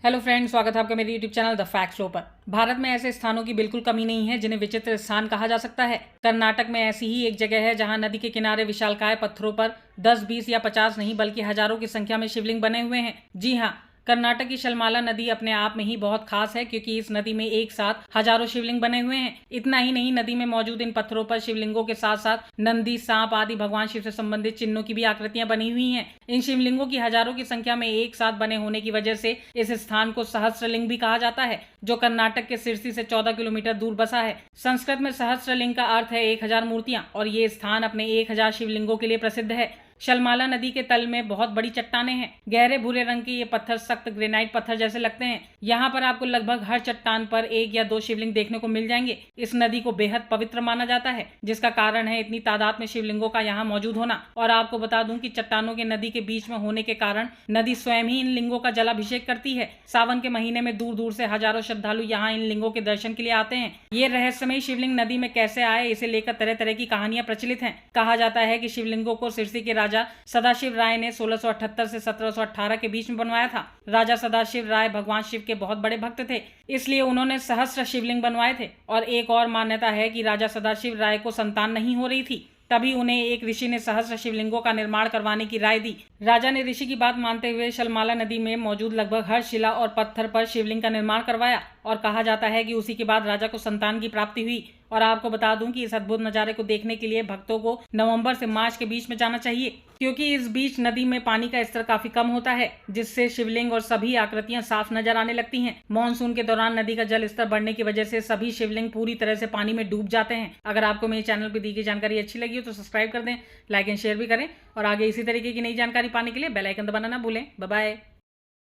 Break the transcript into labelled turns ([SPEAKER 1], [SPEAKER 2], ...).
[SPEAKER 1] Hello friends, स्वागत है आपका मेरे YouTube channel the fact show पर। भारत में ऐसे स्थानों की बिल्कुल कमी नहीं है जिन्हें विचित्र स्थान कहा जा सकता है। कर्नाटक में ऐसी ही एक जगह है जहां नदी के किनारे विशालकाय पत्थरों पर 10, 20 या 50 नहीं बल्कि हजारों की संख्या में शिवलिंग बने हुए हैं। जी हाँ, कर्नाटक की शलमाला नदी अपने आप में ही बहुत खास है क्योंकि इस नदी में एक साथ हजारों शिवलिंग बने हुए हैं। इतना ही नहीं, नदी में मौजूद इन पत्थरों पर शिवलिंगों के साथ साथ नंदी, सांप आदि भगवान शिव से संबंधित चिन्हों की भी आकृतियां बनी हुई हैं। इन शिवलिंगों की हजारों की संख्या में एक साथ बने होने की वजह से इस स्थान को सहस्त्रलिंग भी कहा जाता है, जो कर्नाटक के सिरसी से 14 किलोमीटर दूर बसा है। संस्कृत में सहस्त्रलिंग का अर्थ है 1000 मूर्तियां और ये स्थान अपने 1000 शिवलिंगों के लिए प्रसिद्ध है। शलमाला नदी के तल में बहुत बड़ी चट्टानें हैं। गहरे भूरे रंग के ये पत्थर सख्त ग्रेनाइट पत्थर जैसे लगते हैं। यहाँ पर आपको लगभग हर चट्टान पर 1 या 2 शिवलिंग देखने को मिल जाएंगे। इस नदी को बेहद पवित्र माना जाता है, जिसका कारण है इतनी तादाद में शिवलिंगों का यहाँ मौजूद होना। और आपको बता दूं कि चट्टानों के नदी के बीच में होने के कारण नदी स्वयं ही इन लिंगों का जलाभिषेक करती है। सावन के महीने में दूर दूर से हजारों श्रद्धालु यहाँ इन लिंगों के दर्शन के लिए आते हैं। ये रहस्यमयी शिवलिंग नदी में कैसे आए, इसे लेकर तरह तरह की कहानियां प्रचलित हैं। कहा जाता है कि शिवलिंगों को सिरसी के राजा सदाशिव राय ने 1678 से 1718 के बीच में बनवाया था। राजा सदाशिव राय भगवान शिव के बहुत बड़े भक्त थे, इसलिए उन्होंने सहस्त्र शिवलिंग बनवाए थे। और एक और मान्यता है कि राजा सदाशिव राय को संतान नहीं हो रही थी, तभी उन्हें एक ऋषि ने सहस्त्र शिवलिंगों का निर्माण करवाने की राय दी। राजा ने ऋषि की बात मानते हुए शलमाला नदी में मौजूद लगभग हर शिला और पत्थर पर शिवलिंग का निर्माण करवाया और कहा जाता है कि उसी के बाद राजा को संतान की प्राप्ति हुई। और आपको बता दूं कि इस अद्भुत नजारे को देखने के लिए भक्तों को नवंबर से मार्च के बीच में जाना चाहिए, क्योंकि इस बीच नदी में पानी का स्तर काफी कम होता है, जिससे शिवलिंग और सभी आकृतियां साफ नजर आने लगती हैं। मानसून के दौरान नदी का जल स्तर बढ़ने की वजह से सभी शिवलिंग पूरी तरह से पानी में डूब जाते हैं। अगर आपको मेरे चैनल पर दी गई जानकारी अच्छी लगी हो तो सब्सक्राइब कर दें, लाइक एंड शेयर भी करें और आगे इसी तरीके की नई जानकारी पाने के लिए बेल आइकन दबाना ना भूलें। Bye bye.